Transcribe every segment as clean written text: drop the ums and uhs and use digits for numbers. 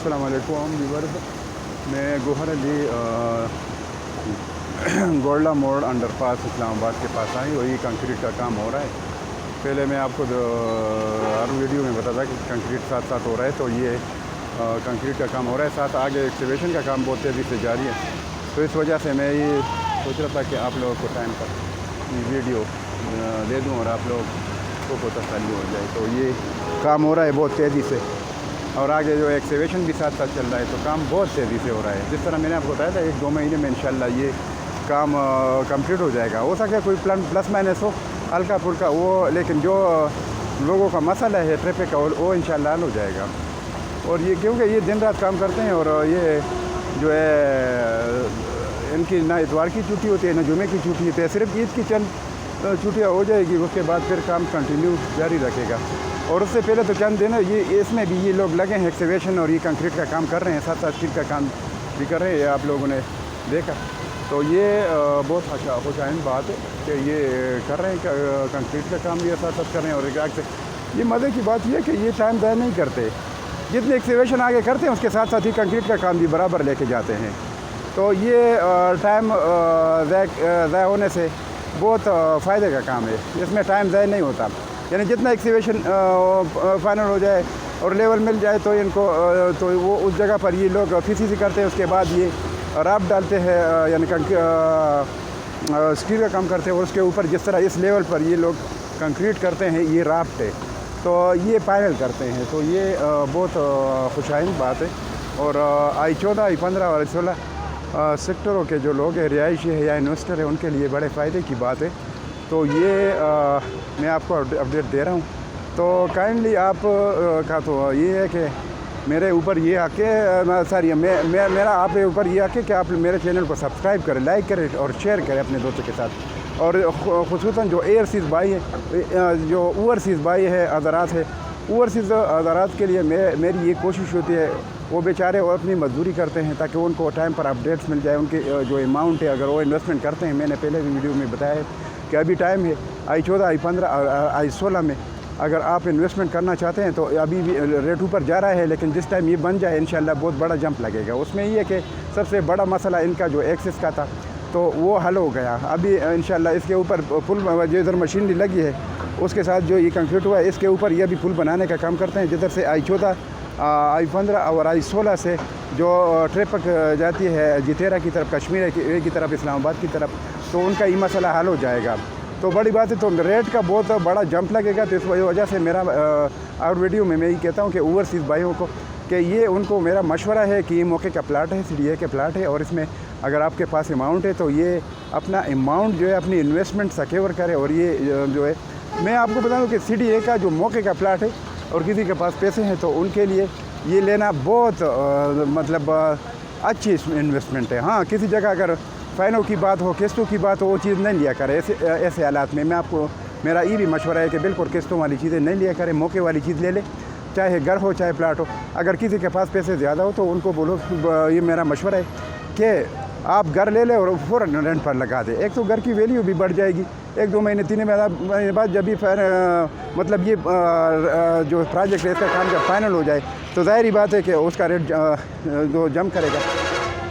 अस्सलाम वालेकुम व्यूअर्स। मैं गोहर अली गोल्डा मोड़ अंडरपास इस्लामाबाद के पास आई और ये कंक्रीट का काम हो रहा है। पहले मैं आपको हर वीडियो में बताता कि कंक्रीट साथ साथ हो रहा है, तो ये कंक्रीट का काम हो रहा है, साथ आगे एक्सकेवेशन का काम बहुत तेज़ी से जारी है। तो इस वजह से मैं ये सोच रहा था कि आप लोगों को टाइम पर ये वीडियो दे दूँ और आप लोगों को तसल्ली हो जाए। तो ये काम हो रहा है बहुत तेज़ी से और आगे जो एक्सकेवेशन भी साथ साथ चल रहा है, तो काम बहुत तेज़ी से हो रहा है। जिस तरह मैंने आपको बताया था 1-2 महीने में इंशाल्लाह ये काम कंप्लीट हो जाएगा। हो सके कोई प्लस माइनस हो हल्का फुल्का वो, लेकिन जो लोगों का मसला है ट्रैफिक का वो इंशाल्लाह हल हो जाएगा। और ये क्योंकि ये दिन रात काम करते हैं और ये जो है इनकी ना इतवार की छुट्टी होती है ना जुमे की छुट्टी होती है, सिर्फ ईद की चंद छुट्टियाँ हो जाएगी, उसके बाद फिर काम कंटिन्यू जारी रखेगा। और उससे पहले तो चंद दिन ये इसमें भी ये लोग लगे हैं एक्सकेवेशन और ये कंक्रीट का काम कर रहे हैं, साथ साथ स्टील का काम भी कर रहे हैं। आप लोगों ने देखा, तो ये बहुत खुशाइन बात है कि ये कर रहे हैं कंक्रीट का काम भी साथ साथ कर रहे हैं। और एक से ये मज़े की बात ये है कि ये टाइम ज़ाया नहीं करते, जितने एक्सकेवेशन आगे करते हैं उसके साथ साथ ही कंक्रीट का काम भी बराबर लेके जाते हैं। तो ये टाइम ज़ाया होने से बहुत फ़ायदे का काम है, इसमें टाइम ज़ाया नहीं होता। यानी जितना एक्सकेवेशन फाइनल हो जाए और लेवल मिल जाए तो इनको तो वो उस जगह पर ये लोग फिसी करते हैं, उसके बाद ये राप डालते हैं, यानी स्टील का काम करते हैं और उसके ऊपर जिस तरह इस लेवल पर ये लोग कंक्रीट करते हैं ये राफ्ट है, तो ये फाइनल करते हैं। तो ये बहुत खुशाइन बात है। और I-14, I-15 और I-16 सेक्टरों के जो लोग हैं, रिहायशी है या इन्वेस्टर है, उनके लिए बड़े फ़ायदे की बात है। तो ये मैं आपको अपडेट दे रहा हूँ। तो काइंडली आप का तो ये है कि मेरे ऊपर ये आके मेरा आप ऊपर ये आके कि आप मेरे चैनल को सब्सक्राइब करें, लाइक करें और शेयर करें अपने दोस्तों के साथ। और ख़ुसूसन जो एयरसीज़ भाई है, जो ओवरसीज़ भाई है, हज़रात है, ओवरसीज़ हज़रात के लिए मेरी ये कोशिश होती है, वो बेचारे वो अपनी मजदूरी करते हैं ताकि उनको टाइम पर अपडेट्स मिल जाए। उनके जो अमाउंट है अगर वो इन्वेस्टमेंट करते हैं, मैंने पहले भी वीडियो में बताया है कि अभी टाइम है I-14, I-15 और I-16 में अगर आप इन्वेस्टमेंट करना चाहते हैं तो अभी भी रेट ऊपर जा रहा है, लेकिन जिस टाइम ये बन जाए इंशाल्लाह बहुत बड़ा जंप लगेगा। उसमें ये है कि सबसे बड़ा मसला इनका जो एक्सेस का था तो वो हल हो गया। अभी इंशाल्लाह इसके ऊपर पुल जो इधर मशीनरी लगी है उसके साथ जो ये कंक्रीट हुआ है इसके ऊपर ये भी पुल बनाने का काम करते हैं, जिधर से I-14, I-15 और I-16 से जो ट्रैफिक जाती है जितेरा की तरफ, कश्मीर की तरफ, इस्लामाबाद की तरफ, तो उनका ये मसला हल हो जाएगा। तो बड़ी बात है, तो रेट का बहुत बड़ा जंप लगेगा। तो इस वजह से मेरा और वीडियो में मैं ये कहता हूँ कि ओवरसीज़ भाइयों को कि ये उनको मेरा मशवरा है कि ये मौके का प्लाट है, CDA के प्लाट है, और इसमें अगर आपके पास अमाउंट है तो ये अपना अमाउंट जो है अपनी इन्वेस्टमेंट सिक्योर करे। और ये जो है मैं आपको बता दूँ कि CDA का जो मौके का प्लाट है और किसी के पास पैसे हैं तो उनके लिए ये लेना बहुत मतलब अच्छी इन्वेस्टमेंट है। हाँ, किसी जगह अगर फ़ाइनों की बात हो, किस्तों की बात हो, वो चीज़ नहीं लिया करें। ऐसे हालात में मैं आपको मेरा ये भी मशवरा है कि बिल्कुल किस्तों वाली चीज़ें नहीं लिया करें, मौके वाली चीज़ ले ले, चाहे घर हो चाहे प्लाट हो। अगर किसी के पास पैसे ज़्यादा हो तो उनको बोलो, ये मेरा मशवरा है कि आप घर ले लें और फ़ौरन रेंट पर लगा दें। एक तो घर की वैल्यू भी बढ़ जाएगी, 1-2 महीने 3 महीने बाद जब भी मतलब ये जो प्रोजेक्ट है इसका काम जब फाइनल हो जाए तो ज़ाहिर बात है कि उसका रेट जो जंप करेगा।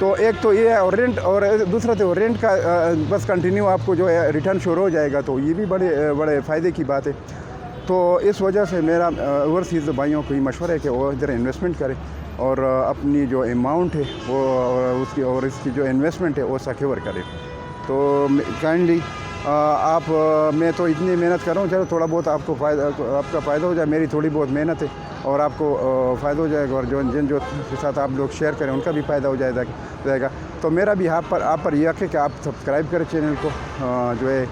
तो एक तो ये है, और रेंट, और दूसरा तो रेंट का बस कंटिन्यू आपको जो है रिटर्न शुरू हो जाएगा, तो ये भी बड़े फ़ायदे की बात है। तो इस वजह से मेरा ओवरसीज़ भाइयों को ये मशवरा है कि वो इधर इन्वेस्टमेंट करें और अपनी जो अमाउंट है वो उसकी और इसकी जो इन्वेस्टमेंट है वो सिक्योर करें। तो काइंडली मैं तो इतनी मेहनत कर रहा हूँ, चलो थोड़ा बहुत आपका फ़ायदा हो जाए, मेरी थोड़ी बहुत मेहनत है और आपको फ़ायदा हो जाएगा। और जिन के साथ आप लोग शेयर करें उनका भी फ़ायदा हो जाएगा। तो मेरा भी आप पर यह है कि आप सब्सक्राइब करें चैनल को, जो है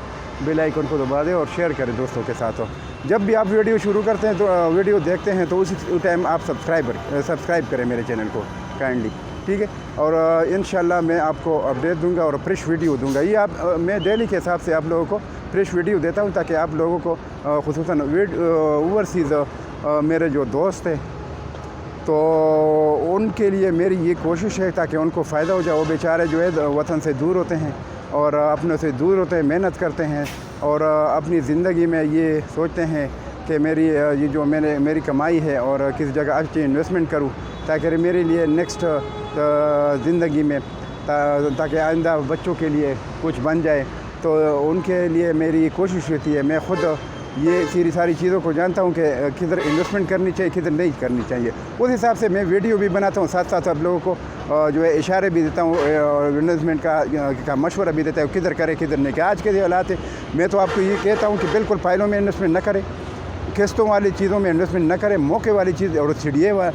बेल आइकन को दबा दें और शेयर करें दोस्तों के साथ। हो जब भी आप वीडियो शुरू करते हैं तो वीडियो देखते हैं तो उसी टाइम आप सब्सक्राइब करें मेरे चैनल को काइंडली, ठीक है। और इंशाल्लाह मैं आपको अपडेट दूंगा और फ्रेश वीडियो दूंगा। ये मैं डेली के हिसाब से आप लोगों को फ्रेश वीडियो देता हूँ ताकि आप लोगों को ख़ुसूसन ओवरसीज़ मेरे जो दोस्त हैं तो उनके लिए मेरी ये कोशिश है ताकि उनको फ़ायदा हो जाए। वो बेचारे जो है वतन से दूर होते हैं और अपने से दूर होते हैं, मेहनत करते हैं और अपनी ज़िंदगी में ये सोचते हैं کہ یہ جو میری کمائی ہے اور کس جگہ اچھی انویسٹمنٹ کروں تاکہ میرے لیے نیکسٹ زندگی میں تاکہ آئندہ بچوں کے لیے کچھ بن جائے. تو ان کے لیے میری کوشش ہوتی ہے. میں خود یہ ساری چیزوں کو جانتا ہوں کہ کدھر انویسٹمنٹ کرنی چاہیے کدھر نہیں کرنی چاہیے. اس حساب سے میں ویڈیو بھی بناتا ہوں, ساتھ ساتھ آپ لوگوں کو جو ہے اشارے بھی دیتا ہوں, انویسٹمنٹ کا مشورہ بھی دیتا ہوں کدھر کرے کدھر نہیں. کہ آج کے جو حالات ہیں میں تو آپ کو یہ کہتا ہوں کہ بالکل فائلوں میں انویسٹمنٹ نہ کریں, قسطوں والی چیزوں میں انویسٹمنٹ نہ کریں. موقع والی چیز اور CDA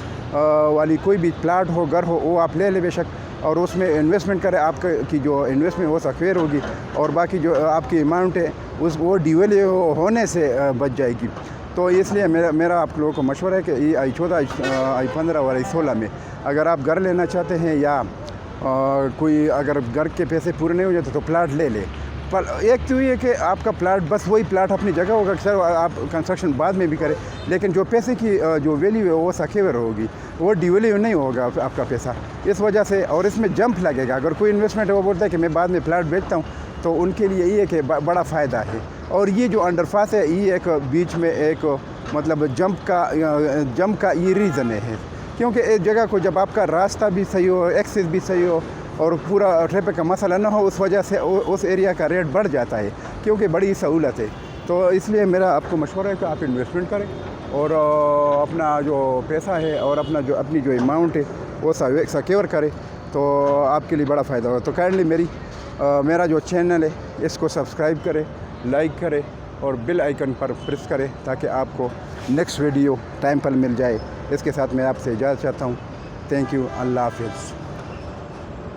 والی کوئی بھی پلاٹ ہو گھر ہو وہ آپ لے لیں بے شک, اور اس میں انویسٹمنٹ کریں. آپ کی جو انویسٹمنٹ وہ سیکیور ہوگی اور باقی جو آپ کی اماؤنٹ ہے وہ ڈیویل ہونے سے بچ جائے گی. تو اس لیے میرا آپ لوگوں کو مشورہ ہے کہ I14 I15 اور I16 میں اگر آپ گھر لینا چاہتے ہیں یا کوئی اگر گھر کے پیسے پورے نہیں ہو جاتے تو پلاٹ لے لیں. پر ایک تو یہ کہ آپ کا پلاٹ بس وہی پلاٹ اپنی جگہ ہوگا کہ سر آپ کنسٹرکشن بعد میں بھی کریں, لیکن جو پیسے کی جو ویلیو ہے وہ سیکیور ہوگی, وہ ڈیویلیو نہیں ہوگا آپ کا پیسہ. اس وجہ سے اور اس میں جمپ لگے گا. اگر کوئی انویسٹمنٹ ہے وہ بولتا ہے کہ میں بعد میں پلاٹ بیچتا ہوں تو ان کے لیے یہ ہے کہ بڑا فائدہ ہے. اور یہ جو انڈر پاس ہے یہ ایک بیچ میں ایک مطلب جمپ کا یہ ریزن ہے, کیونکہ ایک جگہ کو جب آپ کا راستہ بھی صحیح ہو, ایکسس بھی صحیح ہو اور پورا ٹریفک کا مسئلہ نہ ہو, اس وجہ سے اس ایریا کا ریٹ بڑھ جاتا ہے کیونکہ بڑی سہولت ہے. تو اس لیے میرا آپ کو مشورہ ہے کہ آپ انویسٹمنٹ کریں اور اپنا جو پیسہ ہے اور اپنی جو اماؤنٹ ہے وہ سیکیور کریں تو آپ کے لیے بڑا فائدہ ہوگا. تو کائنڈلی میرا جو چینل ہے اس کو سبسکرائب کریں, لائک کریں اور بیل آئیکن پر پریس کریں تاکہ آپ کو نیکسٹ ویڈیو ٹائم پر مل جائے. اس کے ساتھ میں آپ سے اجازت چاہتا ہوں. Thank you. اللہ حافظ.